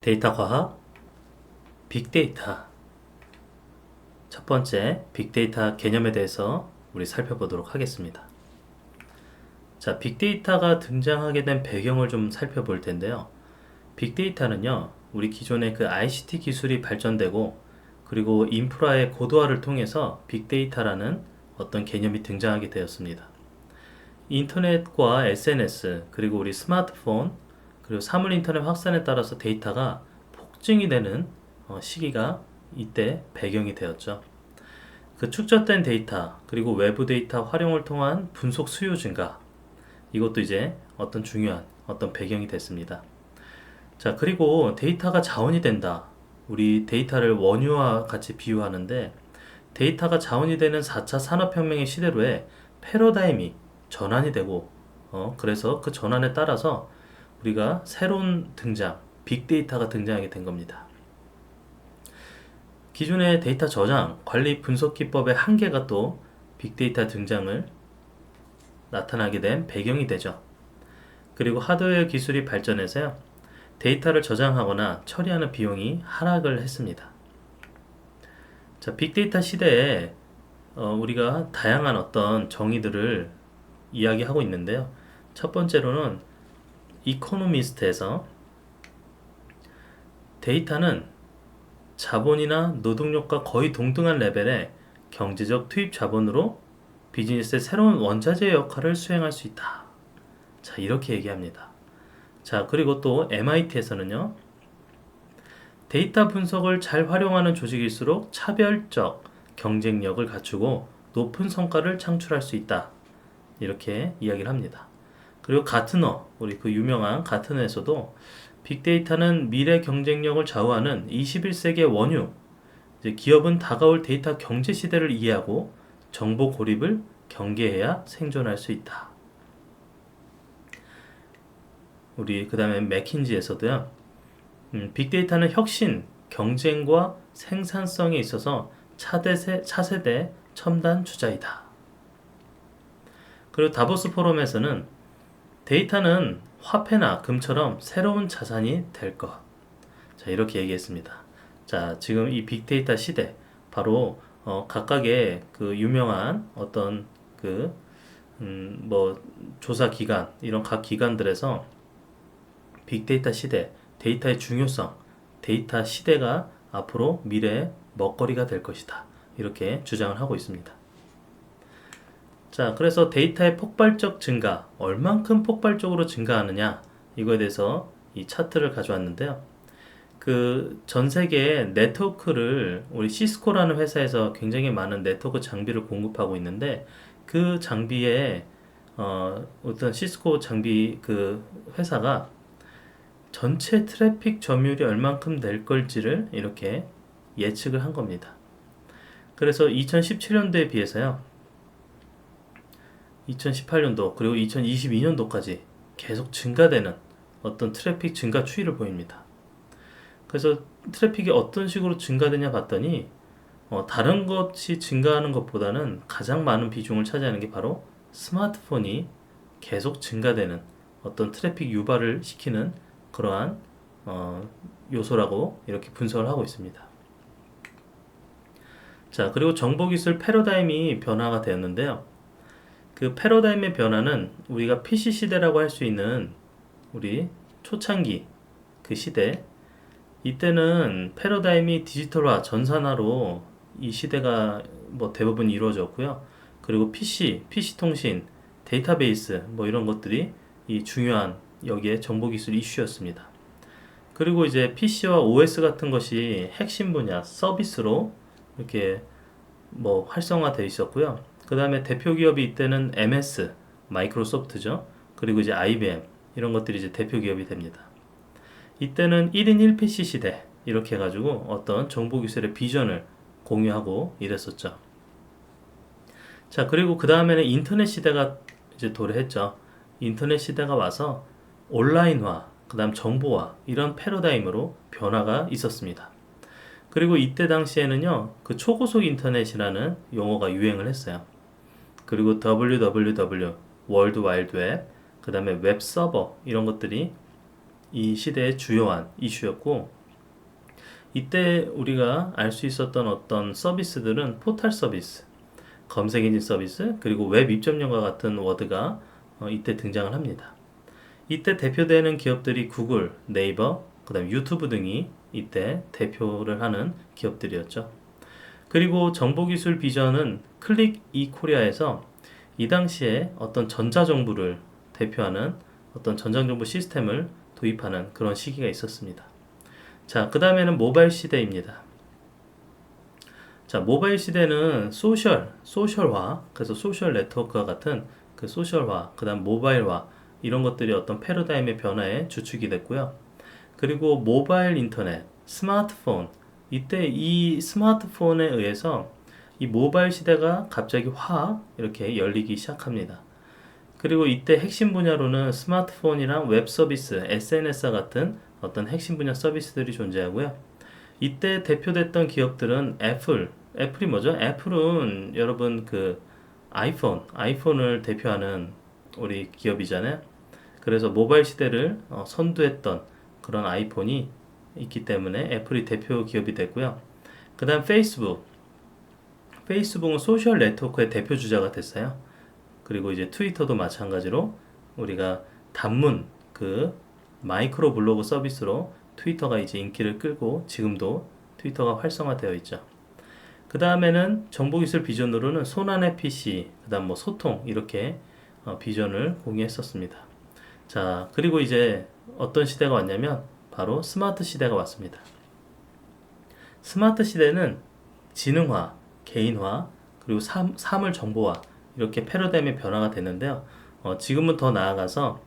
데이터 과학, 빅데이터. 첫 번째, 빅데이터 개념에 대해서 우리 살펴보도록 하겠습니다. 자, 빅데이터가 등장하게 된 배경을 좀 살펴볼 텐데요. 빅데이터는요, 우리 기존의 그 ICT 기술이 발전되고, 그리고 인프라의 고도화를 통해서 빅데이터라는 어떤 개념이 등장하게 되었습니다. 인터넷과 SNS, 그리고 우리 스마트폰, 그리고 사물 인터넷 확산에 따라서 데이터가 폭증이 되는 시기가 이때 배경이 되었죠. 그 축적된 데이터, 그리고 외부 데이터 활용을 통한 분석 수요 증가, 이것도 이제 어떤 중요한 어떤 배경이 됐습니다. 자, 그리고 데이터가 자원이 된다. 우리 데이터를 원유와 같이 비유하는데, 데이터가 자원이 되는 4차 산업혁명의 시대로의 패러다임이 전환이 되고, 그래서 그 전환에 따라서 우리가 새로운 등장, 빅데이터가 등장하게 된 겁니다. 기존의 데이터 저장, 관리, 분석 기법의 한계가 또 빅데이터 등장을 나타나게 된 배경이 되죠. 그리고 하드웨어 기술이 발전해서요, 데이터를 저장하거나 처리하는 비용이 하락을 했습니다. 자, 빅데이터 시대에 우리가 다양한 어떤 정의들을 이야기하고 있는데요. 첫 번째로는 이코노미스트에서 데이터는 자본이나 노동력과 거의 동등한 레벨의 경제적 투입 자본으로 비즈니스의 새로운 원자재 역할을 수행할 수 있다. 자, 이렇게 얘기합니다. 자, 그리고 또 MIT에서는요, 데이터 분석을 잘 활용하는 조직일수록 차별적 경쟁력을 갖추고 높은 성과를 창출할 수 있다. 이렇게 이야기를 합니다. 그리고 가트너, 우리 그 유명한 가트너에서도 빅데이터는 미래 경쟁력을 좌우하는 21세기의 원유, 이제 기업은 다가올 데이터 경제 시대를 이해하고 정보 고립을 경계해야 생존할 수 있다. 우리 그 다음에 맥킨지에서도요, 빅데이터는 혁신, 경쟁과 생산성에 있어서 차세대 첨단 주자이다. 그리고 다보스 포럼에서는 데이터는 화폐나 금처럼 새로운 자산이 될 것. 자, 이렇게 얘기했습니다. 자, 지금 이 빅데이터 시대, 바로 각각의 그 유명한 어떤 그 뭐 조사 기관, 이런 각 기관들에서 빅데이터 시대, 데이터의 중요성, 데이터 시대가 앞으로 미래의 먹거리가 될 것이다. 이렇게 주장을 하고 있습니다. 자, 그래서 데이터의 폭발적 증가, 얼만큼 폭발적으로 증가하느냐, 이거에 대해서 이 차트를 가져왔는데요. 그 전 세계의 네트워크를 우리 시스코라는 회사에서 굉장히 많은 네트워크 장비를 공급하고 있는데, 그 장비에 어떤 시스코 장비 그 회사가 전체 트래픽 점유율이 얼만큼 될 걸지를 이렇게 예측을 한 겁니다. 그래서 2017년도에 비해서요, 2018년도 그리고 2022년도까지 계속 증가되는 어떤 트래픽 증가 추이를 보입니다. 그래서 트래픽이 어떤 식으로 증가되냐 봤더니 다른 것이 증가하는 것보다는 가장 많은 비중을 차지하는 게 바로 스마트폰이 계속 증가되는 어떤 트래픽 유발을 시키는 그러한 요소라고 이렇게 분석을 하고 있습니다. 자, 그리고 정보기술 패러다임이 변화가 되었는데요. 그 패러다임의 변화는 우리가 PC 시대라고 할 수 있는 우리 초창기 그 시대, 이때는 패러다임이 디지털화, 전산화로 이 시대가 뭐 대부분 이루어졌고요. 그리고 PC 통신, 데이터베이스 뭐 이런 것들이 이 중요한 여기에 정보기술 이슈였습니다. 그리고 이제 PC와 OS 같은 것이 핵심 분야, 서비스로 이렇게 뭐 활성화되어 있었고요. 그 다음에 대표 기업이 이때는 MS, 마이크로소프트죠. 그리고 이제 IBM, 이런 것들이 이제 대표 기업이 됩니다. 이때는 1인 1PC 시대, 이렇게 해가지고 어떤 정보기술의 비전을 공유하고 이랬었죠. 자, 그리고 그 다음에는 인터넷 시대가 이제 도래했죠. 인터넷 시대가 와서 온라인화, 그 다음 정보화, 이런 패러다임으로 변화가 있었습니다. 그리고 이때 당시에는요, 그 초고속 인터넷이라는 용어가 유행을 했어요. 그리고 WWW, 월드 와이드 웹, 그 다음에 웹 서버, 이런 것들이 이 시대의 주요한 이슈였고, 이때 우리가 알 수 있었던 어떤 서비스들은 포털 서비스, 검색 엔진 서비스, 그리고 웹 입점령과 같은 워드가 이때 등장을 합니다. 이때 대표되는 기업들이 구글, 네이버, 그 다음 유튜브 등이 이때 대표를 하는 기업들이었죠. 그리고 정보기술 비전은 클릭 이코리아에서 이 당시에 어떤 전자정부를 대표하는 어떤 전자정부 시스템을 도입하는 그런 시기가 있었습니다. 자, 그 다음에는 모바일 시대입니다. 자, 모바일 시대는 소셜화, 그래서 소셜 네트워크와 같은 그 소셜화, 그 다음 모바일화, 이런 것들이 어떤 패러다임의 변화에 주축이 됐고요. 그리고 모바일 인터넷, 스마트폰, 이때 이 스마트폰에 의해서 이 모바일 시대가 갑자기 확 이렇게 열리기 시작합니다. 그리고 이때 핵심 분야로는 스마트폰이랑 웹 서비스, SNS와 같은 어떤 핵심 분야 서비스들이 존재하고요. 이때 대표됐던 기업들은 애플이 뭐죠? 애플은 여러분 그 아이폰을 대표하는 우리 기업이잖아요. 그래서 모바일 시대를 선도했던 그런 아이폰이 있기 때문에 애플이 대표 기업이 됐고요. 그 다음 페이스북은 소셜 네트워크의 대표 주자가 됐어요. 그리고 이제 트위터도 마찬가지로 우리가 단문 그 마이크로 블로그 서비스로 트위터가 이제 인기를 끌고 지금도 트위터가 활성화되어 있죠. 그 다음에는 정보기술 비전으로는 손안의 PC, 그 다음 뭐 소통 이렇게 비전을 공유했었습니다. 자, 그리고 이제 어떤 시대가 왔냐면 바로 스마트 시대가 왔습니다. 스마트 시대는 지능화, 개인화, 그리고 사물 정보화 이렇게 패러다임의 변화가 됐는데요. 지금은 더 나아가서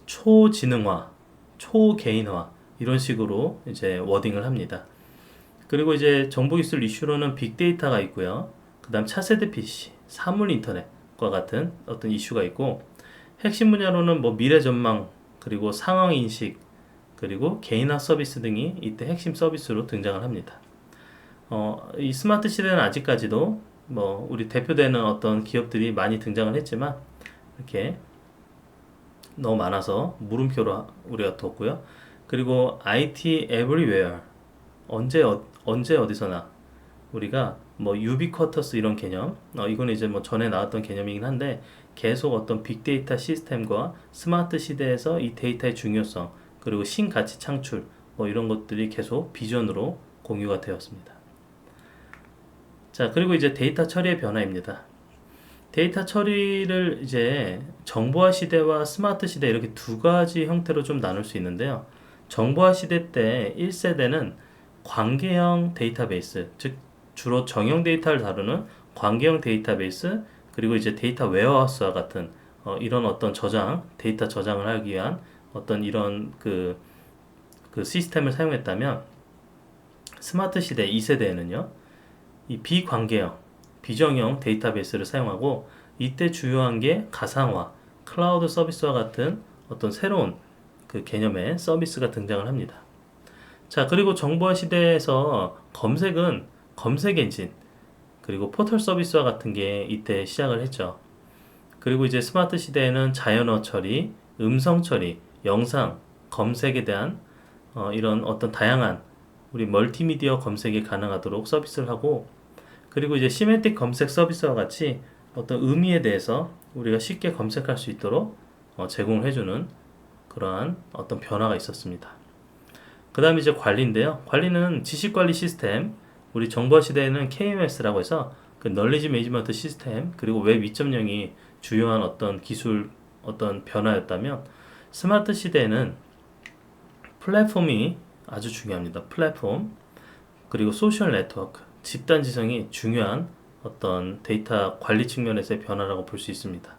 초지능화, 초개인화 이런 식으로 이제 워딩을 합니다. 그리고 이제 정보기술 이슈로는 빅데이터가 있고요. 그 다음 차세대 PC, 사물 인터넷과 같은 어떤 이슈가 있고, 핵심 분야로는 뭐 미래 전망, 그리고 상황 인식, 그리고 개인화 서비스 등이 이때 핵심 서비스로 등장을 합니다. 이 스마트 시대는 아직까지도 뭐 우리 대표되는 어떤 기업들이 많이 등장을 했지만 이렇게 너무 많아서 물음표로 우리가 뒀고요. 그리고 IT everywhere, 언제 어디서나 우리가 뭐 유비쿼터스 이런 개념, 이거는 이제 뭐 전에 나왔던 개념이긴 한데 계속 어떤 빅데이터 시스템과 스마트 시대에서 이 데이터의 중요성, 그리고 신가치 창출 뭐 이런 것들이 계속 비전으로 공유가 되었습니다. 자, 그리고 이제 데이터 처리의 변화입니다. 데이터 처리를 이제 정보화 시대와 스마트 시대 이렇게 두 가지 형태로 좀 나눌 수 있는데요. 정보화 시대 때 1세대는 관계형 데이터베이스, 즉 주로 정형 데이터를 다루는 관계형 데이터베이스, 그리고 이제 데이터 웨어하우스와 같은 이런 어떤 데이터 저장을 하기 위한 어떤 이런 그 시스템을 사용했다면, 스마트 시대 2세대에는요, 이 비정형 데이터베이스를 사용하고, 이때 주요한 게 가상화, 클라우드 서비스와 같은 어떤 새로운 그 개념의 서비스가 등장을 합니다. 자, 그리고 정보화 시대에서 검색은 검색 엔진, 그리고 포털 서비스와 같은 게 이때 시작을 했죠. 그리고 이제 스마트 시대에는 자연어 처리, 음성 처리, 영상, 검색에 대한 이런 어떤 다양한 우리 멀티미디어 검색이 가능하도록 서비스를 하고, 그리고 이제 시멘틱 검색 서비스와 같이 어떤 의미에 대해서 우리가 쉽게 검색할 수 있도록 제공을 해주는 그러한 어떤 변화가 있었습니다. 그 다음에 이제 관리인데요. 관리는 지식관리 시스템, 우리 정보화 시대에는 KMS라고 해서 그 널리지 매니지먼트 시스템, 그리고 웹 2.0이 주요한 어떤 기술 어떤 변화였다면, 스마트 시대에는 플랫폼이 아주 중요합니다. 플랫폼, 그리고 소셜 네트워크, 집단 지성이 중요한 어떤 데이터 관리 측면에서의 변화라고 볼 수 있습니다.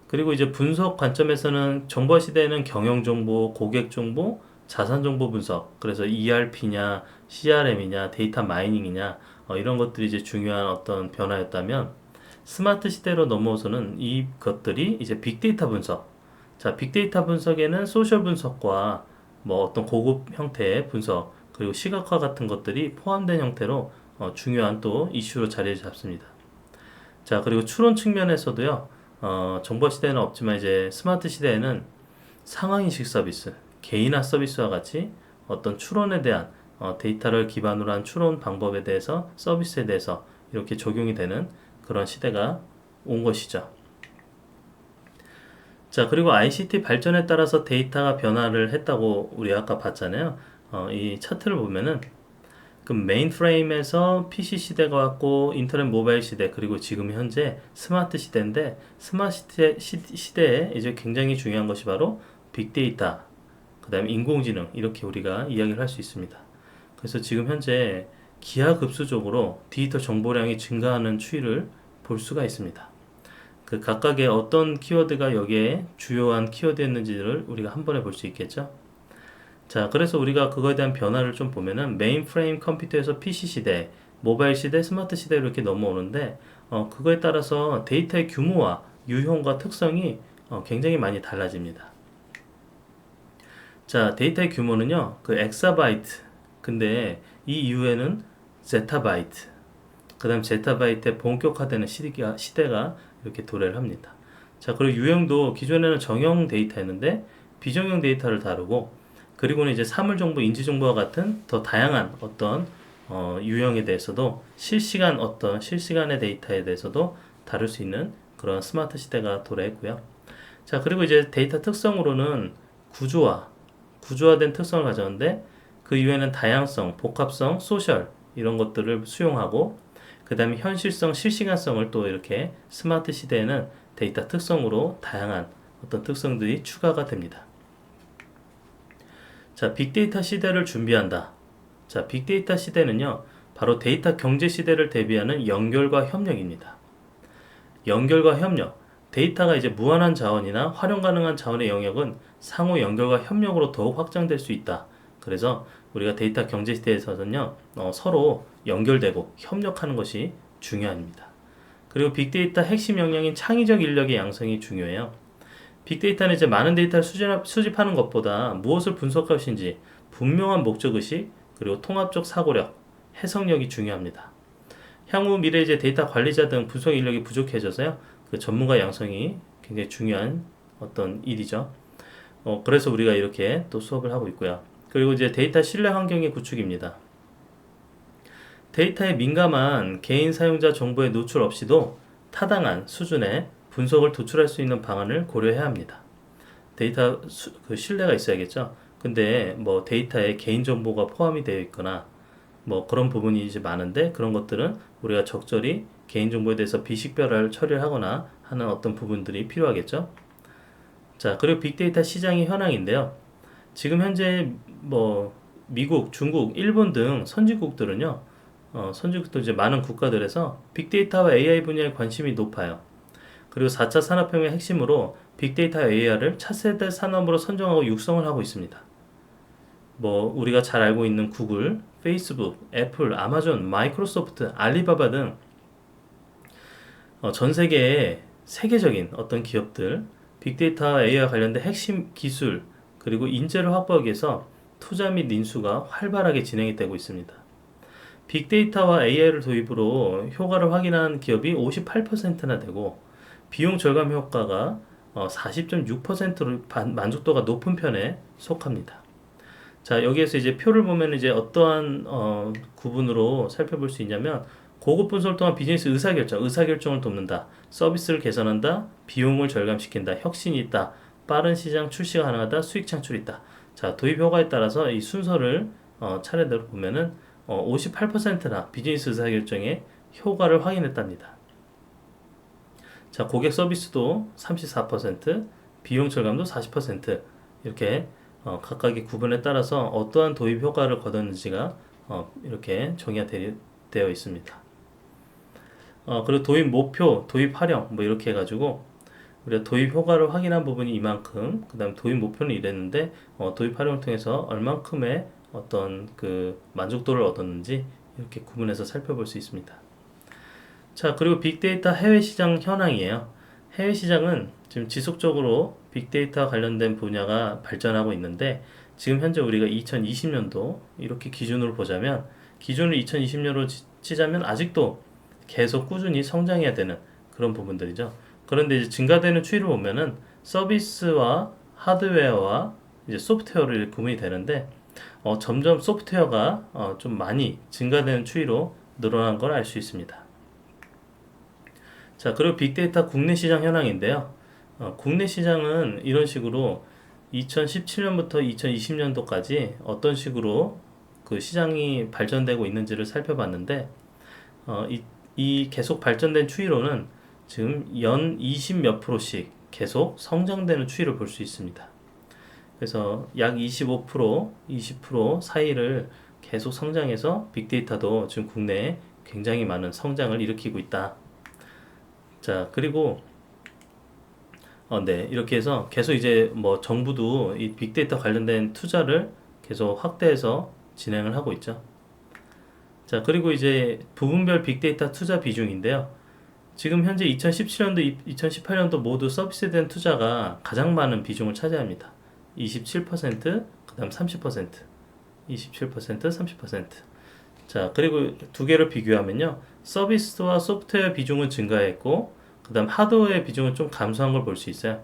그리고 이제 분석 관점에서는 정보화 시대에는 경영 정보, 고객 정보, 자산 정보 분석, 그래서 ERP냐, CRM이냐, 데이터 마이닝이냐, 이런 것들이 이제 중요한 어떤 변화였다면, 스마트 시대로 넘어서는 이것들이 이제 빅데이터 분석. 자, 빅데이터 분석에는 소셜 분석과 뭐 어떤 고급 형태의 분석, 그리고 시각화 같은 것들이 포함된 형태로 중요한 또 이슈로 자리를 잡습니다. 자, 그리고 추론 측면에서도요, 정보 시대는 없지만 이제 스마트 시대에는 상황인식 서비스, 개인화 서비스와 같이 어떤 추론에 대한 데이터를 기반으로 한 추론 방법에 대해서 서비스에 대해서 이렇게 적용이 되는 그런 시대가 온 것이죠. 자, 그리고 ICT 발전에 따라서 데이터가 변화를 했다고 우리 아까 봤잖아요. 이 차트를 보면은 그 메인프레임에서 PC 시대가 왔고 인터넷 모바일 시대 그리고 지금 현재 스마트 시대인데 스마트 시대에 이제 굉장히 중요한 것이 바로 빅데이터 그 다음에 인공지능 이렇게 우리가 이야기를 할 수 있습니다. 그래서 지금 현재 기하급수적으로 디지털 정보량이 증가하는 추이를 볼 수가 있습니다. 그 각각의 어떤 키워드가 여기에 주요한 키워드였는지를 우리가 한 번에 볼 수 있겠죠. 자, 그래서 우리가 그거에 대한 변화를 좀 보면은 메인프레임 컴퓨터에서 PC 시대, 모바일 시대, 스마트 시대로 이렇게 넘어오는데 그거에 따라서 데이터의 규모와 유형과 특성이 굉장히 많이 달라집니다. 자, 데이터의 규모는요, 그 엑사바이트. 근데 이 이후에는 제타바이트. 그 다음 제타바이트의 본격화되는 시대가 이렇게 도래를 합니다. 자, 그리고 유형도 기존에는 정형 데이터였는데 비정형 데이터를 다루고 그리고는 이제 사물정보, 인지정보와 같은 더 다양한 어떤 유형에 대해서도 실시간의 데이터에 대해서도 다룰 수 있는 그런 스마트 시대가 도래했고요. 자, 그리고 이제 데이터 특성으로는 구조화된 특성을 가졌는데 그 이후에는 다양성, 복합성, 소셜 이런 것들을 수용하고 그 다음에 현실성, 실시간성을 또 이렇게 스마트 시대에는 데이터 특성으로 다양한 어떤 특성들이 추가가 됩니다. 자, 빅데이터 시대를 준비한다. 자, 빅데이터 시대는요, 바로 데이터 경제 시대를 대비하는 연결과 협력입니다. 연결과 협력. 데이터가 이제 무한한 자원이나 활용 가능한 자원의 영역은 상호 연결과 협력으로 더욱 확장될 수 있다. 그래서 우리가 데이터 경제 시대에서는요, 서로 연결되고 협력하는 것이 중요합니다. 그리고 빅데이터 핵심 역량인 창의적 인력의 양성이 중요해요. 빅데이터는 이제 많은 데이터를 수집하는 것보다 무엇을 분석할 것인지 분명한 목적의식 그리고 통합적 사고력, 해석력이 중요합니다. 향후 미래 이제 데이터 관리자 등 분석 인력이 부족해져서요. 그 전문가 양성이 굉장히 중요한 어떤 일이죠. 그래서 우리가 이렇게 또 수업을 하고 있고요. 그리고 이제 데이터 신뢰 환경의 구축입니다. 데이터에 민감한 개인 사용자 정보의 노출 없이도 타당한 수준의 분석을 도출할 수 있는 방안을 고려해야 합니다. 데이터 그 신뢰가 있어야겠죠. 근데 뭐 데이터에 개인 정보가 포함이 되어 있거나 뭐 그런 부분이 이제 많은데 그런 것들은 우리가 적절히 개인 정보에 대해서 비식별화를 처리를 하거나 하는 어떤 부분들이 필요하겠죠. 자, 그리고 빅데이터 시장의 현황인데요. 지금 현재 뭐 미국, 중국, 일본 등 선진국들은요. 선진국도 이제 많은 국가들에서 빅데이터와 AI 분야에 관심이 높아요. 그리고 4차 산업혁명의 핵심으로 빅데이터 AI를 차세대 산업으로 선정하고 육성을 하고 있습니다. 뭐 우리가 잘 알고 있는 구글, 페이스북, 애플, 아마존, 마이크로소프트, 알리바바 등 전 세계의 세계적인 어떤 기업들 빅데이터와 AI와 관련된 핵심 기술 그리고 인재를 확보하기 위해서 투자 및 인수가 활발하게 진행이 되고 있습니다. 빅데이터와 AI를 도입으로 효과를 확인한 기업이 58%나 되고 비용 절감 효과가 40.6%로 만족도가 높은 편에 속합니다. 자, 여기에서 이제 표를 보면 이제 어떠한 구분으로 살펴볼 수 있냐면 고급 분석을 통한 비즈니스 의사결정을 돕는다, 서비스를 개선한다, 비용을 절감시킨다, 혁신이 있다, 빠른 시장 출시가 가능하다, 수익 창출이 있다. 자, 도입 효과에 따라서 이 순서를 차례대로 보면은 58%나 비즈니스 의사결정에 효과를 확인했답니다. 자, 고객 서비스도 34%, 비용 절감도 40% 이렇게 각각의 구분에 따라서 어떠한 도입 효과를 거뒀는지가 이렇게 정의가 되어 있습니다. 그리고 도입 목표, 도입 활용 뭐 이렇게 해가지고 우리가 도입 효과를 확인한 부분이 이만큼, 그 다음 도입 목표는 이랬는데 도입 활용을 통해서 얼만큼의 어떤 그 만족도를 얻었는지 이렇게 구분해서 살펴볼 수 있습니다. 자, 그리고 빅데이터 해외 시장 현황이에요. 해외 시장은 지금 지속적으로 빅데이터와 관련된 분야가 발전하고 있는데 지금 현재 우리가 2020년도 이렇게 기준으로 보자면 기준을 2020년으로 치자면 아직도 계속 꾸준히 성장해야 되는 그런 부분들이죠. 그런데 이제 증가되는 추이를 보면은 서비스와 하드웨어와 이제 소프트웨어로 구분이 되는데 점점 소프트웨어가 좀 많이 증가되는 추이로 늘어난 걸 알 수 있습니다. 자, 그리고 빅데이터 국내 시장 현황인데요. 국내 시장은 이런 식으로 2017년부터 2020년도까지 어떤 식으로 그 시장이 발전되고 있는지를 살펴봤는데 이 계속 발전된 추이로는 지금 연 20 몇 프로씩 계속 성장되는 추이를 볼 수 있습니다. 그래서 약 25%, 20% 사이를 계속 성장해서 빅데이터도 지금 국내에 굉장히 많은 성장을 일으키고 있다. 자, 그리고 네, 이렇게 해서 계속 이제 뭐 정부도 이 빅데이터 관련된 투자를 계속 확대해서 진행을 하고 있죠. 자, 그리고 이제 부분별 빅데이터 투자 비중인데요. 지금 현재 2017년도, 2018년도 모두 서비스에 대한 투자가 가장 많은 비중을 차지합니다. 27%, 그 다음 30%, 27%, 30%. 자, 그리고 두 개를 비교하면요. 서비스와 소프트웨어 비중은 증가했고, 그 다음 하드웨어의 비중은 좀 감소한 걸 볼 수 있어요.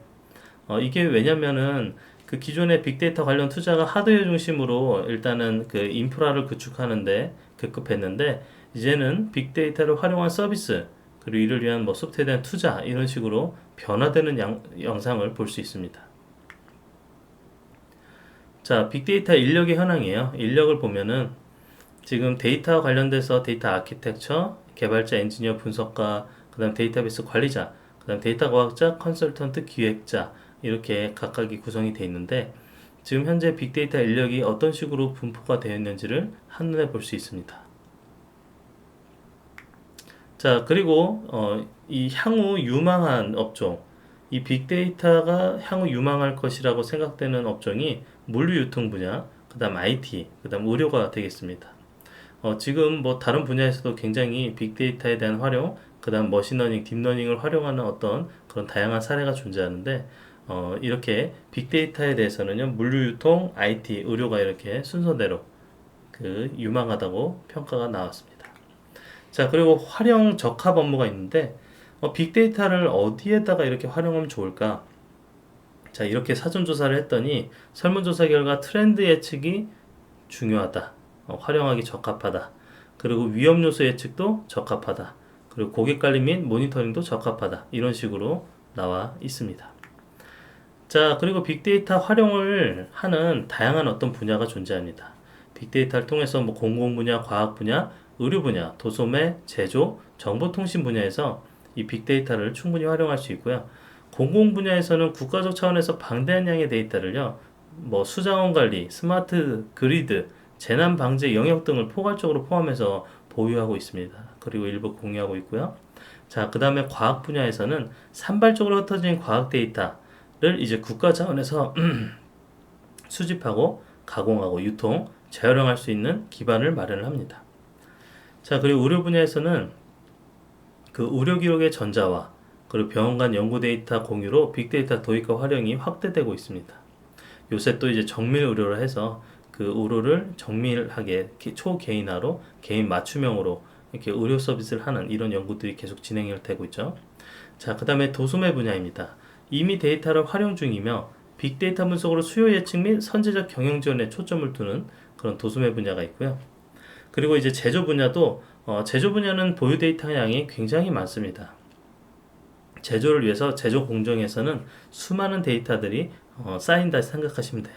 이게 왜냐면은 그 기존의 빅데이터 관련 투자가 하드웨어 중심으로 일단은 그 인프라를 구축하는데 급급했는데, 이제는 빅데이터를 활용한 서비스, 그리고 이를 위한 뭐 소프트웨어에 대한 투자, 이런 식으로 변화되는 양상을 볼 수 있습니다. 자, 빅데이터 인력의 현황이에요. 인력을 보면은 지금 데이터와 관련돼서 데이터 아키텍처, 개발자, 엔지니어, 분석가, 그 다음 데이터베이스 관리자, 그 다음 데이터 과학자, 컨설턴트, 기획자, 이렇게 각각이 구성이 되어 있는데, 지금 현재 빅데이터 인력이 어떤 식으로 분포가 되어 있는지를 한눈에 볼 수 있습니다. 자, 그리고 이 향후 유망한 업종, 이 빅데이터가 향후 유망할 것이라고 생각되는 업종이 물류유통 분야, 그 다음 IT, 그 다음 의료가 되겠습니다. 지금 뭐 다른 분야에서도 굉장히 빅데이터에 대한 활용, 그 다음 머신러닝, 딥러닝을 활용하는 어떤 그런 다양한 사례가 존재하는데, 이렇게 빅데이터에 대해서는요, 물류유통, IT, 의료가 이렇게 순서대로 그 유망하다고 평가가 나왔습니다. 자, 그리고 활용 적합 업무가 있는데, 빅데이터를 어디에다가 이렇게 활용하면 좋을까? 자, 이렇게 사전조사를 했더니 설문조사 결과 트렌드 예측이 중요하다. 활용하기 적합하다. 그리고 위험 요소 예측도 적합하다. 그리고 고객 관리 및 모니터링도 적합하다. 이런 식으로 나와 있습니다. 자, 그리고 빅데이터 활용을 하는 다양한 어떤 분야가 존재합니다. 빅데이터를 통해서 뭐 공공 분야, 과학 분야, 의료 분야, 도소매, 제조, 정보통신 분야에서 이 빅데이터를 충분히 활용할 수 있고요. 공공 분야에서는 국가적 차원에서 방대한 양의 데이터를요, 뭐 수자원 관리, 스마트 그리드, 재난 방제 영역 등을 포괄적으로 포함해서 보유하고 있습니다. 그리고 일부 공유하고 있고요. 자, 그 다음에 과학 분야에서는 산발적으로 흩어진 과학 데이터를 이제 국가 차원에서 수집하고 가공하고 유통, 재활용할 수 있는 기반을 마련을 합니다. 자, 그리고 의료 분야에서는 그 의료 기록의 전자화, 그리고 병원 간 연구 데이터 공유로 빅데이터 도입과 활용이 확대되고 있습니다. 요새 또 이제 정밀 의료를 해서 그 의료를 정밀하게 초개인화로 개인 맞춤형으로 이렇게 의료 서비스를 하는 이런 연구들이 계속 진행이 되고 있죠. 자, 그 다음에 도소매 분야입니다. 이미 데이터를 활용 중이며 빅데이터 분석으로 수요 예측 및 선제적 경영 지원에 초점을 두는 그런 도소매 분야가 있고요. 그리고 이제 제조 분야도 제조 분야는 보유 데이터 양이 굉장히 많습니다. 제조를 위해서 제조 공정에서는 수많은 데이터들이 쌓인다 생각하시면 돼요.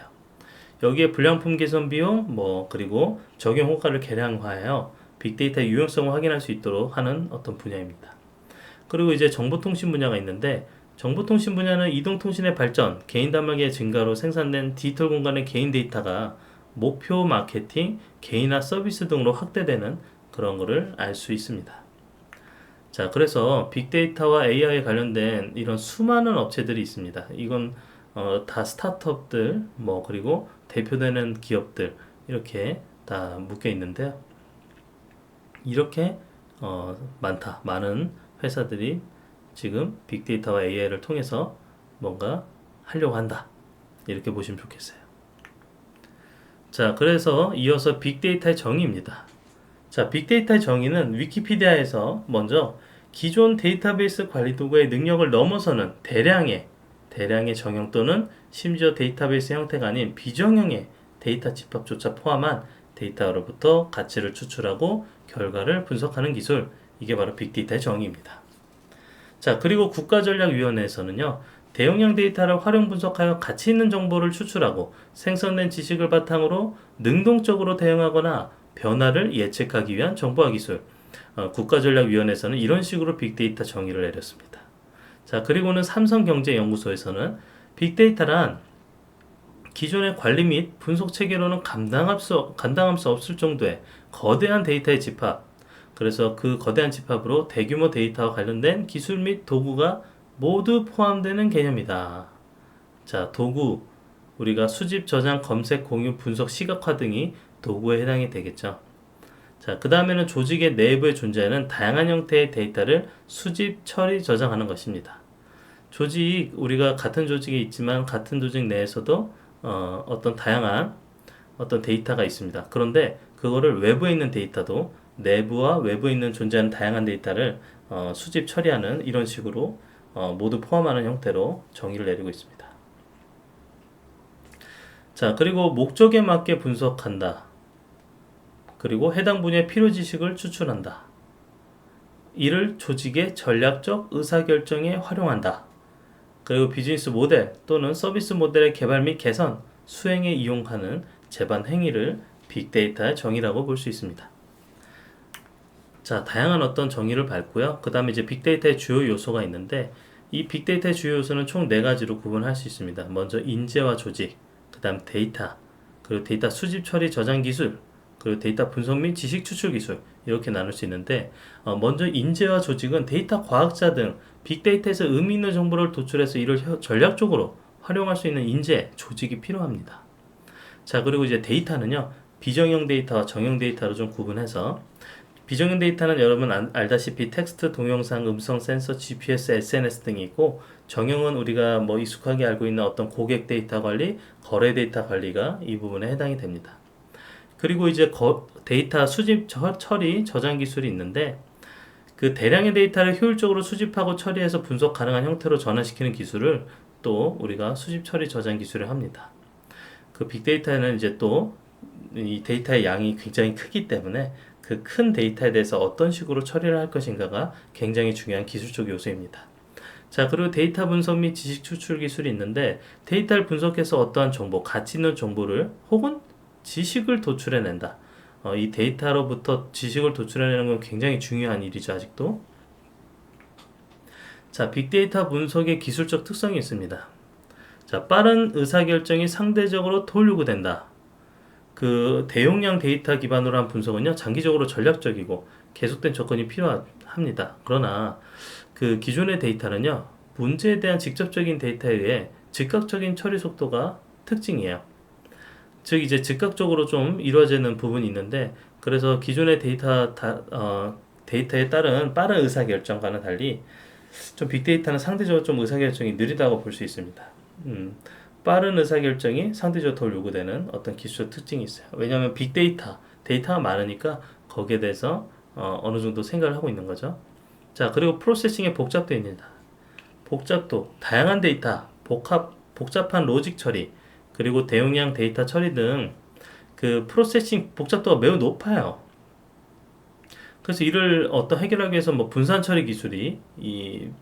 여기에 불량품 개선 비용, 그리고 적용 효과를 계량화하여 빅데이터의 유용성을 확인할 수 있도록 하는 어떤 분야입니다. 그리고 이제 정보통신 분야가 있는데, 정보통신 분야는 이동통신의 발전, 개인 단말기의 증가로 생산된 디지털 공간의 개인 데이터가 목표 마케팅, 개인화 서비스 등으로 확대되는 그런 거를 알 수 있습니다. 자, 그래서 빅데이터와 AI에 관련된 이런 수많은 업체들이 있습니다. 이건 다 스타트업들, 그리고 대표되는 기업들, 이렇게 다 묶여 있는데요. 이렇게 많은 회사들이 지금 빅데이터와 AI를 통해서 뭔가 하려고 한다. 이렇게 보시면 좋겠어요. 자, 그래서 이어서 빅데이터의 정의입니다. 자, 빅데이터의 정의는 위키피디아에서 먼저 기존 데이터베이스 관리 도구의 능력을 넘어서는 대량의 대량의 정형 또는 심지어 데이터베이스 형태가 아닌 비정형의 데이터 집합조차 포함한 데이터로부터 가치를 추출하고 결과를 분석하는 기술, 이게 바로 빅데이터의 정의입니다. 자, 그리고 국가전략위원회에서는요, 대용량 데이터를 활용 분석하여 가치 있는 정보를 추출하고 생성된 지식을 바탕으로 능동적으로 대응하거나 변화를 예측하기 위한 정보화 기술, 국가전략위원회에서는 이런 식으로 빅데이터 정의를 내렸습니다. 자, 그리고는 삼성경제연구소에서는 빅데이터란 기존의 관리 및 분석 체계로는 감당할 수 없을 정도의 거대한 데이터의 집합, 그래서 그 거대한 집합으로 대규모 데이터와 관련된 기술 및 도구가 모두 포함되는 개념이다. 자, 도구, 우리가 수집, 저장, 검색, 공유, 분석, 시각화 등이 도구에 해당이 되겠죠. 자, 그 다음에는 조직의 내부에 존재하는 다양한 형태의 데이터를 수집, 처리, 저장하는 것입니다. 조직, 우리가 같은 조직에 있지만 같은 조직 내에서도 어떤 다양한 어떤 데이터가 있습니다. 그런데 그거를 외부에 있는 데이터도 내부와 외부에 있는 존재하는 다양한 데이터를 수집, 처리하는 이런 식으로 모두 포함하는 형태로 정의를 내리고 있습니다. 자, 그리고 목적에 맞게 분석한다. 그리고 해당 분야의 필요 지식을 추출한다. 이를 조직의 전략적 의사결정에 활용한다. 그리고 비즈니스 모델 또는 서비스 모델의 개발 및 개선, 수행에 이용하는 제반 행위를 빅데이터의 정의라고 볼 수 있습니다. 자, 다양한 어떤 정의를 밟고요. 그 다음에 이제 빅데이터의 주요 요소가 있는데, 이 빅데이터의 주요 요소는 총 4가지로 구분할 수 있습니다. 먼저 인재와 조직, 그 다음 데이터, 그리고 데이터 수집, 처리, 저장 기술, 그리고 데이터 분석 및 지식 추출 기술, 이렇게 나눌 수 있는데, 먼저 인재와 조직은 데이터 과학자 등 빅데이터에서 의미 있는 정보를 도출해서 이를 전략적으로 활용할 수 있는 인재, 조직이 필요합니다. 자, 그리고 이제 데이터는요, 비정형 데이터와 정형 데이터로 좀 구분해서, 비정형 데이터는 여러분 알다시피 텍스트, 동영상, 음성, 센서, GPS, SNS 등이 있고, 정형은 우리가 뭐 익숙하게 알고 있는 어떤 고객 데이터 관리, 거래 데이터 관리가 이 부분에 해당이 됩니다. 그리고 이제 데이터 수집, 처리, 저장 기술이 있는데, 그 대량의 데이터를 효율적으로 수집하고 처리해서 분석 가능한 형태로 전환시키는 기술을 또 우리가 수집, 처리, 저장 기술을 합니다. 그 빅데이터에는 이제 또 이 데이터의 양이 굉장히 크기 때문에 그 큰 데이터에 대해서 어떤 식으로 처리를 할 것인가가 굉장히 중요한 기술적 요소입니다. 자, 그리고 데이터 분석 및 지식 추출 기술이 있는데, 데이터를 분석해서 어떠한 정보, 가치 있는 정보를 혹은 지식을 도출해낸다. 이 데이터로부터 지식을 도출해내는 건 굉장히 중요한 일이죠, 아직도. 자, 빅데이터 분석의 기술적 특성이 있습니다. 자, 빠른 의사결정이 상대적으로 덜 요구된다. 그 대용량 데이터 기반으로 한 분석은요, 장기적으로 전략적이고 계속된 접근이 필요합니다. 그러나 그 기존의 데이터는요, 문제에 대한 직접적인 데이터에 의해 즉각적인 처리 속도가 특징이에요. 즉 이제 즉각적으로 좀 이루어지는 부분이 있는데, 그래서 기존의 데이터에 따른 빠른 의사결정과는 달리 좀 빅데이터는 상대적으로 좀 의사결정이 느리다고 볼 수 있습니다. 빠른 의사결정이 상대적으로 덜 요구되는 어떤 기술적 특징이 있어요. 왜냐하면 데이터가 많으니까 거기에 대해서 어느 정도 생각을 하고 있는 거죠. 자, 그리고 프로세싱의 복잡도입니다. 복잡도, 다양한 데이터, 복잡한 로직 처리, 그리고 대용량 데이터 처리 등 그 프로세싱 복잡도가 매우 높아요. 그래서 이를 해결하기 위해서 뭐 분산 처리 기술이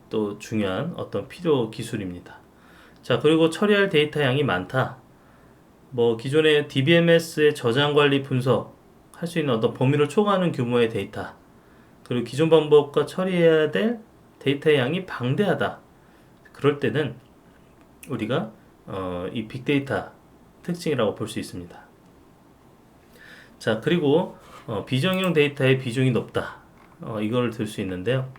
또 중요한 어떤 필요 기술입니다. 자, 그리고 처리할 데이터 양이 많다. 뭐 기존의 DBMS의 저장 관리 분석 할 수 있는 어떤 범위를 초과하는 규모의 데이터, 그리고 기존 방법과 처리해야 될 데이터의 양이 방대하다. 그럴 때는 우리가 이 빅데이터 특징이라고 볼 수 있습니다. 자, 그리고 비정형 데이터의 비중이 높다. 이걸 들 수 있는데요.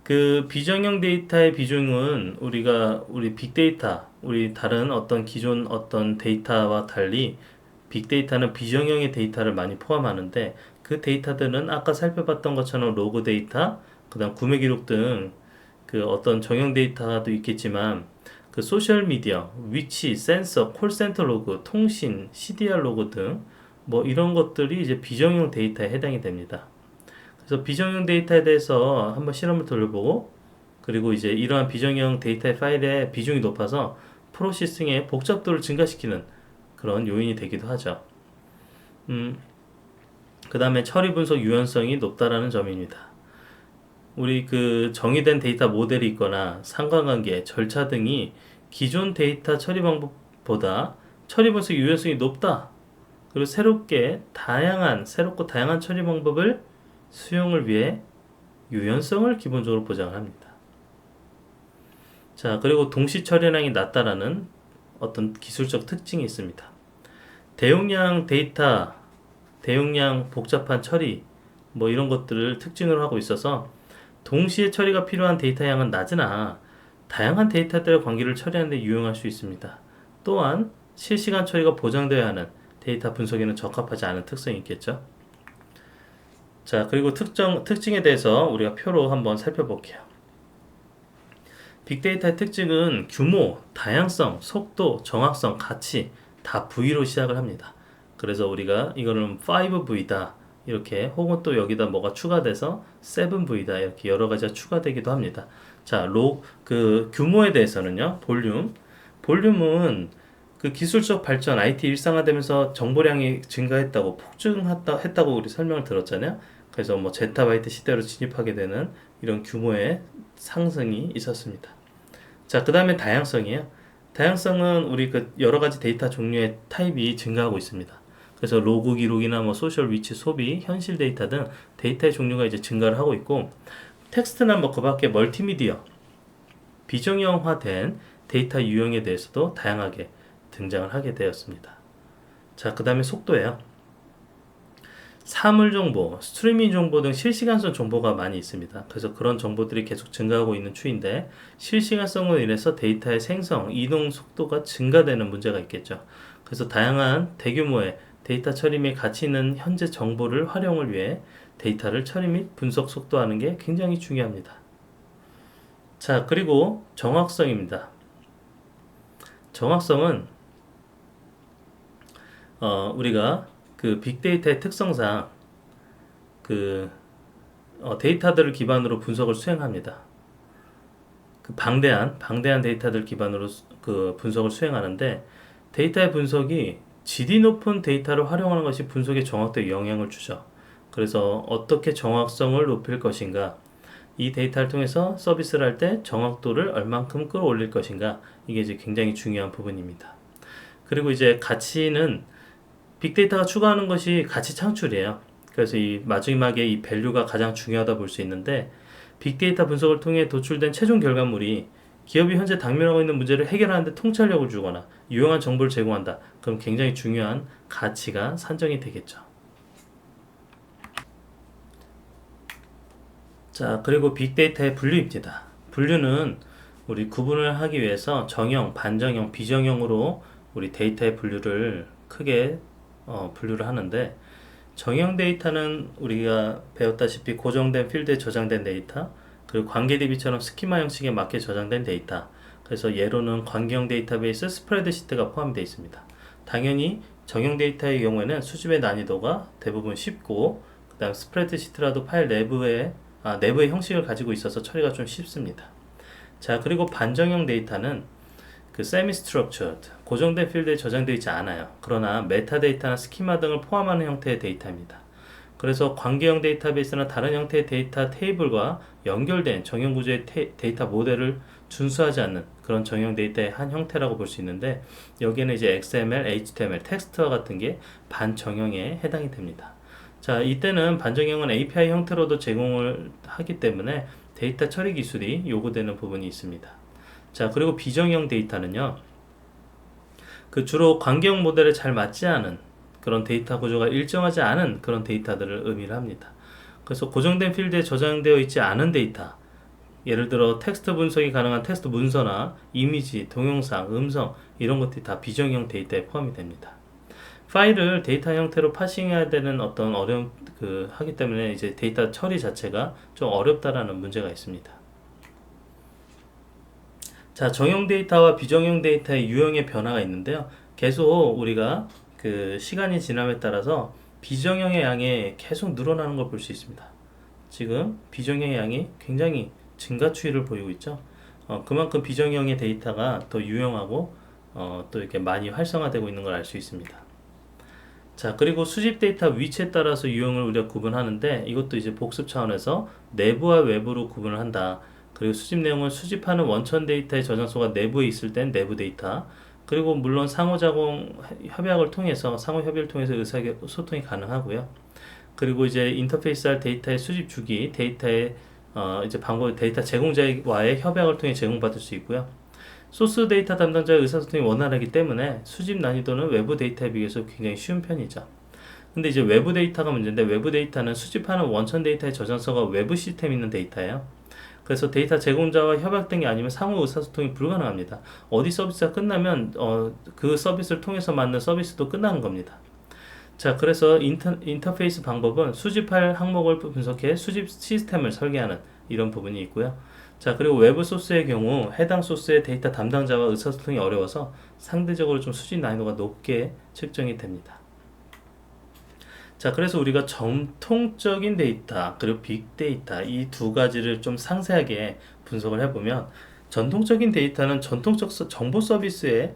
그 비정형 데이터의 비중은 우리 빅데이터, 우리 다른 어떤 기존 어떤 데이터와 달리 빅데이터는 비정형의 데이터를 많이 포함하는데, 그 데이터들은 아까 살펴봤던 것처럼 로그 데이터, 그 다음 구매 기록 등 그 어떤 정형 데이터도 있겠지만, 그 소셜 미디어, 위치, 센서, 콜센터 로그, 통신, CDR 로그 등 뭐 이런 것들이 이제 비정형 데이터에 해당이 됩니다. 그래서 비정형 데이터에 대해서 한번 실험을 돌려보고, 그리고 이제 이러한 비정형 데이터의 파일의 비중이 높아서 프로세싱의 복잡도를 증가시키는 그런 요인이 되기도 하죠. 그 다음에 처리 분석 유연성이 높다라는 점입니다. 우리 그 정의된 데이터 모델이 있거나 상관관계, 절차 등이 기존 데이터 처리 방법보다 처리 분석 유연성이 높다. 그리고 새롭고 다양한 처리 방법을 수용을 위해 유연성을 기본적으로 보장을 합니다. 자, 그리고 동시 처리량이 낮다라는 어떤 기술적 특징이 있습니다. 대용량 데이터, 대용량 복잡한 처리, 뭐 이런 것들을 특징으로 하고 있어서 동시에 처리가 필요한 데이터 양은 낮으나 다양한 데이터들의 관계를 처리하는 데 유용할 수 있습니다. 또한 실시간 처리가 보장되어야 하는 데이터 분석에는 적합하지 않은 특성이 있겠죠. 자, 그리고 특징에 대해서 우리가 표로 한번 살펴볼게요. 빅데이터의 특징은 규모, 다양성, 속도, 정확성, 가치 다 V로 시작을 합니다. 그래서 우리가 이거는 5V다 이렇게, 혹은 또 여기다 뭐가 추가돼서 7V다 이렇게 여러 가지가 추가되기도 합니다. 자, 그 규모에 대해서는요, 볼륨은 그 기술적 발전, IT 일상화되면서 정보량이 증가했다고, 폭증했다고 우리 설명을 들었잖아요. 그래서 뭐 제타바이트 시대로 진입하게 되는 이런 규모의 상승이 있었습니다. 자, 그 다음에 다양성이에요. 다양성은 우리 그 여러 가지 데이터 종류의 타입이 증가하고 있습니다. 그래서 로그 기록이나 뭐 소셜 위치 소비, 현실 데이터 등 데이터의 종류가 이제 증가를 하고 있고, 텍스트나 뭐 그 밖에 멀티미디어, 비정형화된 데이터 유형에 대해서도 다양하게 등장을 하게 되었습니다. 자, 그 다음에 속도예요. 사물 정보, 스트리밍 정보 등 실시간성 정보가 많이 있습니다. 그래서 그런 정보들이 계속 증가하고 있는 추인데, 실시간성으로 인해서 데이터의 생성, 이동 속도가 증가되는 문제가 있겠죠. 그래서 다양한 대규모의 데이터 처리 및 가치 있는 현재 정보를 활용을 위해 데이터를 처리 및 분석 속도하는 게 굉장히 중요합니다. 자, 그리고 정확성입니다. 정확성은 우리가 그 빅데이터의 특성상 그 데이터들을 기반으로 분석을 수행합니다. 그 방대한 데이터들 기반으로 그 분석을 수행하는데, 데이터의 분석이 질이 높은 데이터를 활용하는 것이 분석의 정확도에 영향을 주죠. 그래서 어떻게 정확성을 높일 것인가, 이 데이터를 통해서 서비스를 할 때 정확도를 얼만큼 끌어올릴 것인가, 이게 이제 굉장히 중요한 부분입니다. 그리고 이제 가치는 빅데이터가 추구하는 것이 가치 창출이에요. 그래서 이 마지막에 이 밸류가 가장 중요하다 볼 수 있는데, 빅데이터 분석을 통해 도출된 최종 결과물이 기업이 현재 당면하고 있는 문제를 해결하는 데 통찰력을 주거나 유용한 정보를 제공한다. 그럼 굉장히 중요한 가치가 산정이 되겠죠. 자, 그리고 빅데이터의 분류입니다. 분류는 우리 구분을 하기 위해서 정형, 반정형, 비정형으로 우리 데이터의 분류를 크게 분류를 하는데, 정형 데이터는 우리가 배웠다시피 고정된 필드에 저장된 데이터, 그리고 관계 DB처럼 스키마 형식에 맞게 저장된 데이터, 그래서 예로는 관계형 데이터베이스, 스프레드시트가 포함되어 있습니다. 당연히 정형 데이터의 경우에는 수집의 난이도가 대부분 쉽고, 그 다음 스프레드시트라도 파일 내부의 형식을 가지고 있어서 처리가 좀 쉽습니다. 자, 그리고 반정형 데이터는 그 semi-structured, 고정된 필드에 저장되어 있지 않아요. 그러나 메타데이터나 스키마 등을 포함하는 형태의 데이터입니다. 그래서 관계형 데이터베이스나 다른 형태의 데이터 테이블과 연결된 정형 구조의 데이터 모델을 준수하지 않는 그런 정형 데이터의 한 형태라고 볼 수 있는데, 여기에는 이제 XML, HTML, 텍스트와 같은 게 반정형에 해당이 됩니다. 자, 이때는 반정형은 API 형태로도 제공을 하기 때문에 데이터 처리 기술이 요구되는 부분이 있습니다. 자, 그리고 비정형 데이터는요, 그 주로 관계형 모델에 잘 맞지 않은 그런 데이터 구조가 일정하지 않은 그런 데이터들을 의미를 합니다. 그래서 고정된 필드에 저장되어 있지 않은 데이터, 예를 들어 텍스트 분석이 가능한 텍스트 문서나 이미지, 동영상, 음성, 이런 것들이 다 비정형 데이터에 포함이 됩니다. 파일을 데이터 형태로 파싱해야 되는 어떤 어려움 하기 때문에 이제 데이터 처리 자체가 좀 어렵다라는 문제가 있습니다. 자, 정형 데이터와 비정형 데이터의 유형의 변화가 있는데요. 계속 우리가 그 시간이 지남에 따라서 비정형의 양이 계속 늘어나는 걸 볼 수 있습니다. 지금 비정형의 양이 굉장히 증가 추이를 보이고 있죠. 그만큼 비정형의 데이터가 더 유용하고 또 이렇게 많이 활성화되고 있는 걸 알 수 있습니다. 자, 그리고 수집 데이터 위치에 따라서 유형을 우리가 구분하는데 이것도 이제 복습 차원에서 내부와 외부로 구분을 한다. 그리고 수집 내용은 수집하는 원천 데이터의 저장소가 내부에 있을 땐 내부 데이터, 그리고 물론 상호작용 협약을 통해서 상호협의를 통해서 의사소통이 가능하고요. 그리고 이제 인터페이스할 데이터의 수집 주기, 데이터의 이제 방법, 데이터 제공자와의 협약을 통해 제공받을 수 있고요. 소스 데이터 담당자의 의사소통이 원활하기 때문에 수집 난이도는 외부 데이터에 비해서 굉장히 쉬운 편이죠. 근데 이제 외부 데이터가 문제인데, 외부 데이터는 수집하는 원천 데이터의 저장소가 외부 시스템에 있는 데이터예요. 그래서 데이터 제공자와 협약된 게 아니면 상호 의사소통이 불가능합니다. 어디 서비스가 끝나면 그 서비스를 통해서 만든 서비스도 끝나는 겁니다. 자, 그래서 인터페이스 방법은 수집할 항목을 분석해 수집 시스템을 설계하는 이런 부분이 있고요. 자, 그리고 외부 소스의 경우 해당 소스의 데이터 담당자와 의사소통이 어려워서 상대적으로 좀 수집 난이도가 높게 측정이 됩니다. 자, 그래서 우리가 전통적인 데이터 그리고 빅데이터 이 두 가지를 좀 상세하게 분석을 해보면, 전통적인 데이터는 전통적 정보 서비스에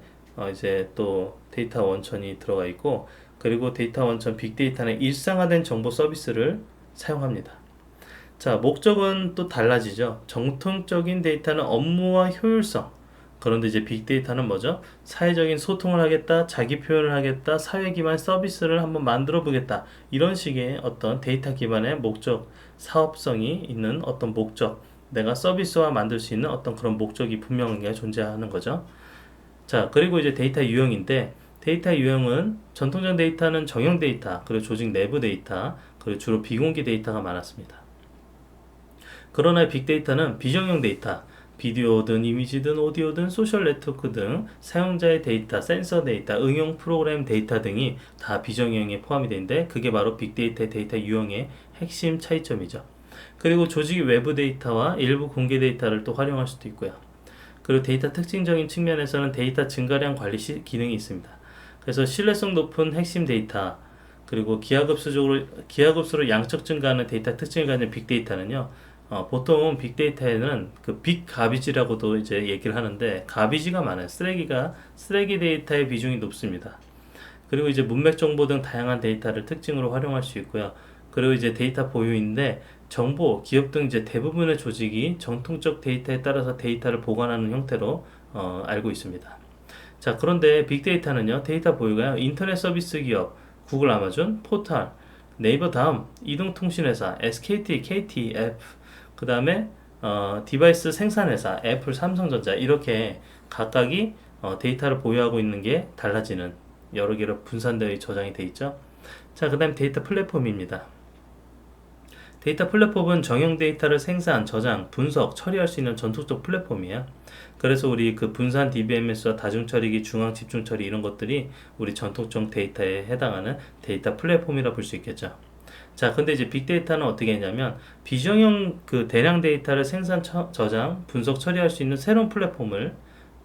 이제 또 데이터 원천이 들어가 있고, 그리고 데이터 원천 빅데이터는 일상화된 정보 서비스를 사용합니다. 자, 목적은 또 달라지죠. 정통적인 데이터는 업무와 효율성, 그런데 이제 빅데이터는 뭐죠? 사회적인 소통을 하겠다, 자기 표현을 하겠다, 사회 기반 서비스를 한번 만들어 보겠다, 이런 식의 어떤 데이터 기반의 목적, 사업성이 있는 어떤 목적, 내가 서비스화 만들 수 있는 어떤 그런 목적이 분명하게 존재하는 거죠. 자, 그리고 이제 데이터 유형인데, 데이터 유형은 전통적 데이터는 정형 데이터, 그리고 조직 내부 데이터, 그리고 주로 비공개 데이터가 많았습니다. 그러나 빅데이터는 비정형 데이터, 비디오든 이미지든 오디오든 소셜 네트워크 등 사용자의 데이터, 센서 데이터, 응용 프로그램 데이터 등이 다 비정형에 포함이 되는데, 그게 바로 빅데이터의 데이터 유형의 핵심 차이점이죠. 그리고 조직이 외부 데이터와 일부 공개 데이터를 또 활용할 수도 있고요. 그리고 데이터 특징적인 측면에서는 데이터 증가량 관리 기능이 있습니다. 그래서 신뢰성 높은 핵심 데이터, 그리고 기하급수로 양적 증가하는 데이터 특징을 가진 빅데이터는요, 보통 빅데이터에는 그 빅가비지라고도 이제 얘기를 하는데, 가비지가 많아요. 쓰레기 데이터의 비중이 높습니다. 그리고 이제 문맥 정보 등 다양한 데이터를 특징으로 활용할 수 있고요. 그리고 이제 데이터 보유인데, 정보, 기업 등 이제 대부분의 조직이 정통적 데이터에 따라서 데이터를 보관하는 형태로 알고 있습니다. 자, 그런데 빅데이터는요, 데이터 보유가요, 인터넷 서비스 기업, 구글, 아마존, 포털, 네이버 다음, 이동통신회사, SKT, KT, F, 그 다음에 디바이스 생산회사, 애플, 삼성전자, 이렇게 각각이 데이터를 보유하고 있는 게 달라지는 여러 개로 분산되어 저장이 되어 있죠. 자, 그 다음에 데이터 플랫폼입니다. 데이터 플랫폼은 정형 데이터를 생산, 저장, 분석, 처리할 수 있는 전통적 플랫폼이에요. 그래서 우리 그 분산 DBMS와 다중처리기, 중앙 집중처리 이런 것들이 우리 전통적 데이터에 해당하는 데이터 플랫폼이라 볼 수 있겠죠. 자, 근데 이제 빅데이터는 어떻게 했냐면, 비정형 그 대량 데이터를 생산, 저장, 분석, 처리할 수 있는 새로운 플랫폼을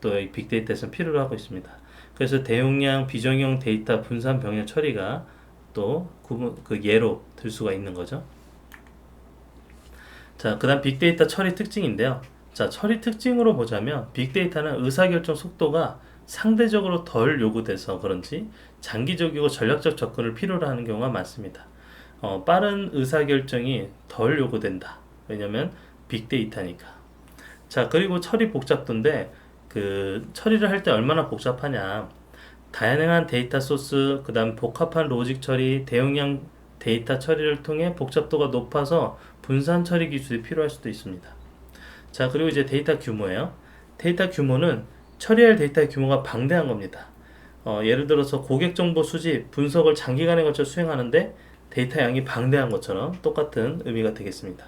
또 이 빅데이터에서 필요로 하고 있습니다. 그래서 대용량 비정형 데이터 분산 병렬 처리가 또 그 예로 들 수가 있는 거죠. 자, 그 다음 빅데이터 처리 특징인데요. 자, 처리 특징으로 보자면, 빅데이터는 의사결정 속도가 상대적으로 덜 요구돼서 그런지 장기적이고 전략적 접근을 필요로 하는 경우가 많습니다. 빠른 의사결정이 덜 요구된다. 왜냐면 빅데이터니까. 자, 그리고 처리 복잡도인데, 그 처리를 할 때 얼마나 복잡하냐, 다양한 데이터 소스, 그 다음 복합한 로직 처리, 대용량 데이터 처리를 통해 복잡도가 높아서 분산 처리 기술이 필요할 수도 있습니다. 자, 그리고 이제 데이터 규모예요. 데이터 규모는 처리할 데이터의 규모가 방대한 겁니다. 예를 들어서 고객 정보 수집, 분석을 장기간에 걸쳐 수행하는데 데이터 양이 방대한 것처럼 똑같은 의미가 되겠습니다.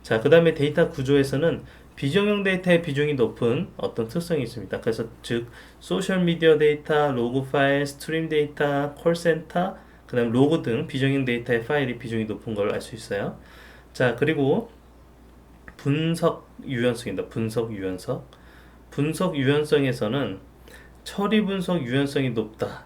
자, 그 다음에 데이터 구조에서는 비정형 데이터의 비중이 높은 어떤 특성이 있습니다. 그래서 즉 소셜미디어 데이터, 로그 파일, 스트림 데이터, 콜센터, 그 다음 로그 등 비정형 데이터의 파일이 비중이 높은 걸 알 수 있어요. 자, 그리고 분석 유연성입니다. 분석 유연성에서는 처리 분석 유연성이 높다.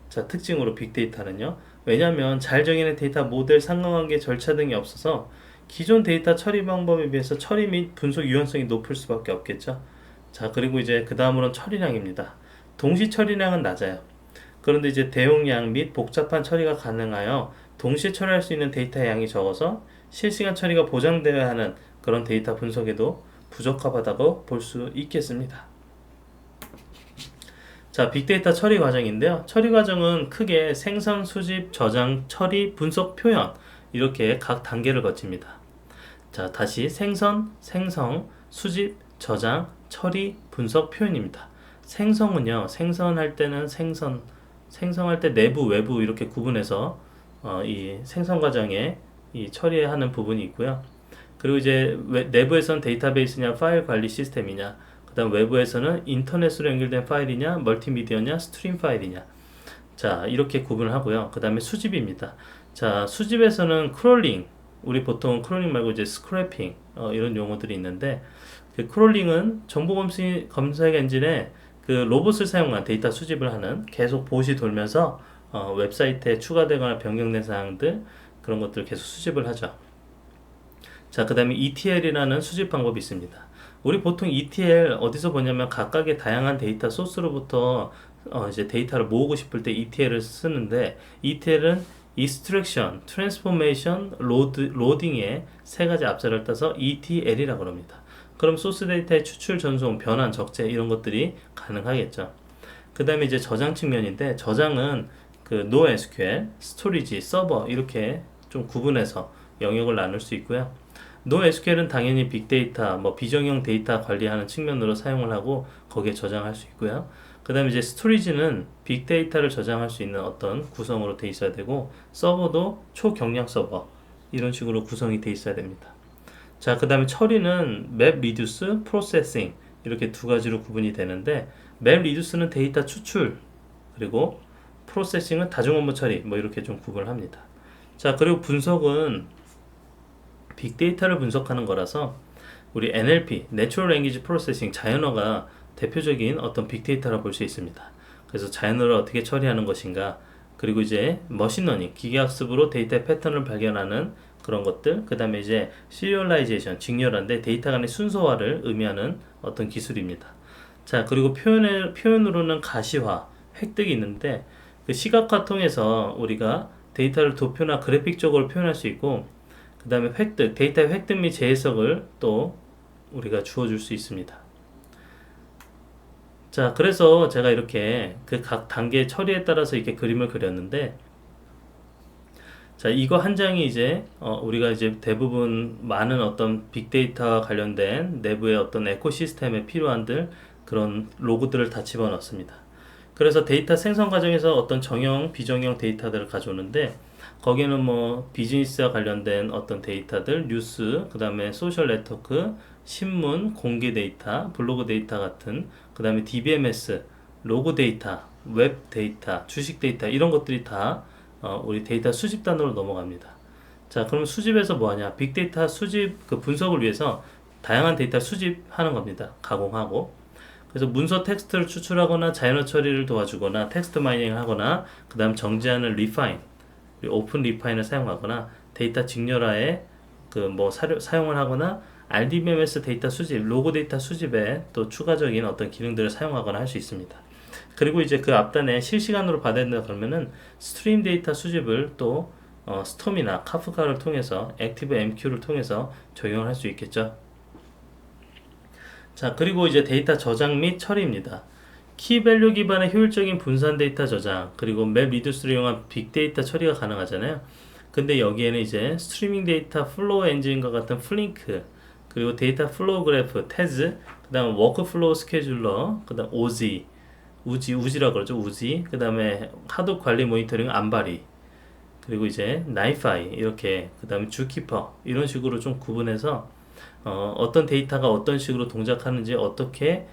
자, 특징으로 빅데이터는요, 왜냐하면 잘 정의된 데이터 모델, 상관관계, 절차 등이 없어서 기존 데이터 처리 방법에 비해서 처리 및 분석 유연성이 높을 수밖에 없겠죠. 자, 그리고 이제 그 다음으로는 처리량입니다. 동시 처리량은 낮아요. 그런데 이제 대용량 및 복잡한 처리가 가능하여 동시에 처리할 수 있는 데이터의 양이 적어서 실시간 처리가 보장되어야 하는 그런 데이터 분석에도 부적합하다고 볼 수 있겠습니다. 자, 빅데이터 처리 과정인데요. 처리 과정은 크게 생성, 수집, 저장, 처리, 분석, 표현 이렇게 각 단계를 거칩니다. 자, 다시 생성, 수집, 저장, 처리, 분석, 표현입니다. 생성은요, 생성할 때는 생성할 때 내부, 외부 이렇게 구분해서 이 생성 과정에 이 처리하는 부분이 있고요. 그리고 이제 내부에서는 데이터베이스냐, 파일 관리 시스템이냐, 그 다음 외부에서는 인터넷으로 연결된 파일이냐, 멀티미디어냐, 스트림 파일이냐. 자, 이렇게 구분을 하고요. 그 다음에 수집입니다. 자, 수집에서는 크롤링, 우리 보통 크롤링 말고 이제 스크래핑, 이런 용어들이 있는데, 그 크롤링은 정보 검색 엔진에 그 로봇을 사용한 데이터 수집을 하는, 계속 봇이 돌면서 웹사이트에 추가되거나 변경된 사항들, 그런 것들을 계속 수집을 하죠. 자, 그 다음에 ETL이라는 수집 방법이 있습니다. 우리 보통 ETL 어디서 보냐면 각각의 다양한 데이터 소스로부터 이제 데이터를 모으고 싶을 때 ETL을 쓰는데, ETL은 Extraction, Transformation, Loading의 세 가지 앞자를 따서 ETL이라고 합니다. 그럼 소스 데이터의 추출, 전송, 변환, 적재 이런 것들이 가능하겠죠. 그 다음에 이제 저장 측면인데, 저장은 그 NoSQL, 스토리지, 서버 이렇게 좀 구분해서 영역을 나눌 수 있고요. NoSQL은 당연히 빅데이터, 뭐 비정형 데이터 관리하는 측면으로 사용을 하고 거기에 저장할 수 있고요. 그 다음에 이제 스토리지는 빅데이터를 저장할 수 있는 어떤 구성으로 돼 있어야 되고, 서버도 초경량 서버 이런 식으로 구성이 돼 있어야 됩니다. 자, 그 다음에 처리는 맵 리듀스, 프로세싱 이렇게 두 가지로 구분이 되는데, 맵 리듀스는 데이터 추출, 그리고 프로세싱은 다중 업무 처리, 뭐 이렇게 좀 구분을 합니다. 자, 그리고 분석은 빅데이터를 분석하는 거라서 우리 NLP, Natural Language Processing, 자연어가 대표적인 어떤 빅데이터라 볼 수 있습니다. 그래서 자연어를 어떻게 처리하는 것인가, 그리고 이제 머신러닝, 기계학습으로 데이터의 패턴을 발견하는 그런 것들, 그 다음에 이제 시리얼라이제이션, 직렬한데 데이터 간의 순서화를 의미하는 어떤 기술입니다. 자, 그리고 표현으로는 가시화, 획득이 있는데, 그 시각화 통해서 우리가 데이터를 도표나 그래픽적으로 표현할 수 있고, 그 다음에 획득, 데이터의 획득 및 재해석을 또 우리가 주어줄 수 있습니다. 자, 그래서 제가 이렇게 그 각 단계의 처리에 따라서 이렇게 그림을 그렸는데, 자, 이거 한 장이 이제 우리가 이제 대부분 많은 어떤 빅데이터와 관련된 내부의 어떤 에코시스템에 필요한들 그런 로그들을 다 집어넣습니다. 그래서 데이터 생성 과정에서 어떤 정형, 비정형 데이터들을 가져오는데, 거기는 뭐 비즈니스와 관련된 어떤 데이터들, 뉴스, 그 다음에 소셜 네트워크, 신문, 공개 데이터, 블로그 데이터 같은, 그 다음에 DBMS, 로그 데이터, 웹 데이터, 주식 데이터 이런 것들이 다 우리 데이터 수집단으로 넘어갑니다. 자, 그럼 수집에서 뭐 하냐? 빅데이터 수집 그 분석을 위해서 다양한 데이터 수집하는 겁니다. 가공하고. 그래서 문서 텍스트를 추출하거나 자연어 처리를 도와주거나 텍스트 마이닝을 하거나, 그 다음 정제하는 리파인, 오픈 리파인을 사용하거나, 데이터 직렬화에 그 뭐 사용을 하거나, RDBMS 데이터 수집, 로그 데이터 수집에 또 추가적인 어떤 기능들을 사용하거나 할 수 있습니다. 그리고 이제 그 앞단에 실시간으로 받아야 된다 그러면은 스트림 데이터 수집을 또 스톰이나 카프카를 통해서, 액티브 MQ를 통해서 적용을 할 수 있겠죠. 자, 그리고 이제 데이터 저장 및 처리입니다. 키밸류 기반의 효율적인 분산 데이터 저장, 그리고 맵 리듀스를 이용한 빅데이터 처리가 가능하잖아요. 근데 여기에는 이제 스트리밍 데이터 플로우 엔진과 같은 플링크, 그리고 데이터 플로우 그래프, 테즈, 그 다음 워크플로우 스케줄러, 그 다음 우지라고 그러죠. 우지, 그 다음에 하도 관리 모니터링 안바리, 그리고 이제 나이파이 이렇게, 그 다음에 주키퍼 이런 식으로 좀 구분해서 어떤 데이터가 어떤 식으로 동작하는지, 어떻게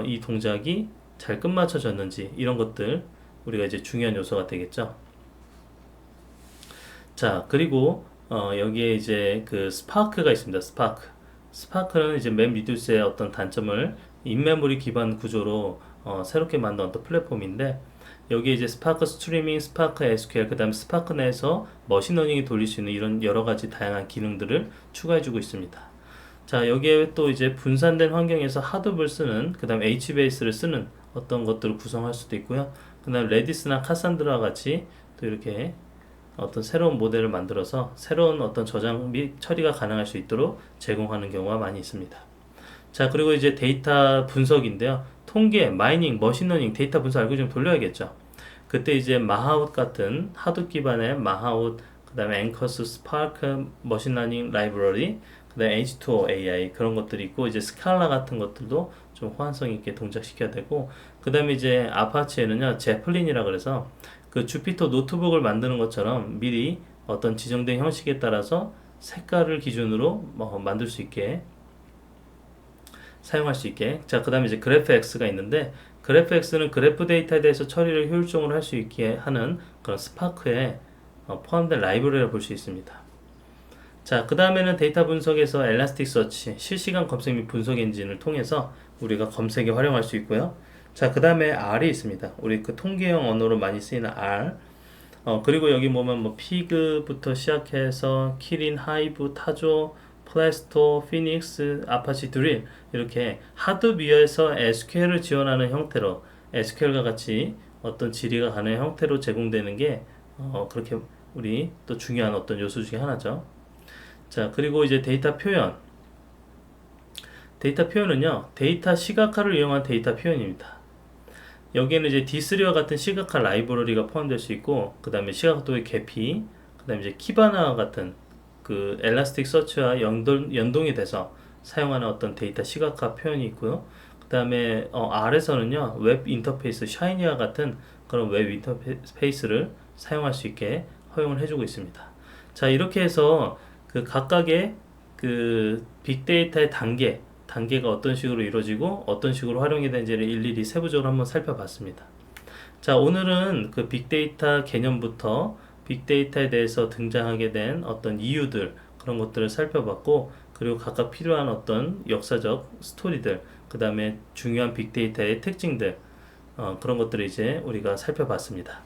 이 동작이 잘 끝맞춰졌는지 이런 것들 우리가 이제 중요한 요소가 되겠죠. 자, 그리고 여기에 이제 그 스파크가 있습니다. 스파크는 이제 맵 리듀스의 어떤 단점을 인메모리 기반 구조로 새롭게 만든 어떤 플랫폼인데, 여기에 이제 스파크 스트리밍, 스파크 SQL, 그 다음에 스파크 내에서 머신러닝이 돌릴 수 있는 이런 여러 가지 다양한 기능들을 추가해주고 있습니다. 자, 여기에 또 이제 분산된 환경에서 하둡을 쓰는, 그 다음에 HBase를 쓰는 어떤 것들을 구성할 수도 있고요. 그 다음에 레디스나 카산드라와 같이 또 이렇게 어떤 새로운 모델을 만들어서 새로운 어떤 저장 및 처리가 가능할 수 있도록 제공하는 경우가 많이 있습니다. 자, 그리고 이제 데이터 분석인데요. 통계, 마이닝, 머신러닝, 데이터 분석 알고리즘 돌려야겠죠. 그때 이제 마하웃 같은 하둡 기반의 마하웃, 그 다음에 앵커스, 스파크, 머신러닝 라이브러리, 그 다음에 H2O AI 그런 것들이 있고, 이제 스칼라 같은 것들도 좀 호환성 있게 동작시켜야 되고, 그 다음에 이제 아파치에는요, 제플린이라 그래서 그 주피터 노트북을 만드는 것처럼 미리 어떤 지정된 형식에 따라서 색깔을 기준으로 만들 수 있게 사용할 수 있게. 자, 그 다음에 이제 그래프X가 있는데, 그래프X는 그래프 데이터에 대해서 처리를 효율적으로 할 수 있게 하는 그런 스파크에 포함된 라이브러리를 볼 수 있습니다. 자, 그 다음에는 데이터 분석에서 엘라스틱 서치, 실시간 검색 및 분석 엔진을 통해서 우리가 검색에 활용할 수 있고요. 자, 그 다음에 R이 있습니다. 우리 그 통계형 언어로 많이 쓰이는 R. 그리고 여기 보면 뭐 피그부터 시작해서 키린, 하이브, 타조, 플래스토, 피닉스, 아파치 드릴 이렇게 하드 위에서 SQL을 지원하는 형태로 SQL과 같이 어떤 질의가 가능한 형태로 제공되는 게 그렇게 우리 또 중요한 어떤 요소 중에 하나죠. 자, 그리고 이제 데이터 표현. 데이터 표현은요, 데이터 시각화를 이용한 데이터 표현입니다. 여기에는 이제 D3와 같은 시각화 라이브러리가 포함될 수 있고, 그 다음에 시각화도의 계피, 그 다음에 이제 키바나와 같은 그 엘라스틱 서치와 연동이 돼서 사용하는 어떤 데이터 시각화 표현이 있고요. 그 다음에 R에서는요, 웹 인터페이스, 샤이니와 같은 그런 웹 인터페이스를 사용할 수 있게 허용을 해주고 있습니다. 자, 이렇게 해서 그 각각의 그 빅데이터의 단계가 어떤 식으로 이루어지고 어떤 식으로 활용이 되는지를 일일이 세부적으로 한번 살펴봤습니다. 자, 오늘은 그 빅데이터 개념부터 빅데이터에 대해서 등장하게 된 어떤 이유들, 그런 것들을 살펴봤고, 그리고 각각 필요한 어떤 역사적 스토리들, 그 다음에 중요한 빅데이터의 특징들, 그런 것들을 이제 우리가 살펴봤습니다.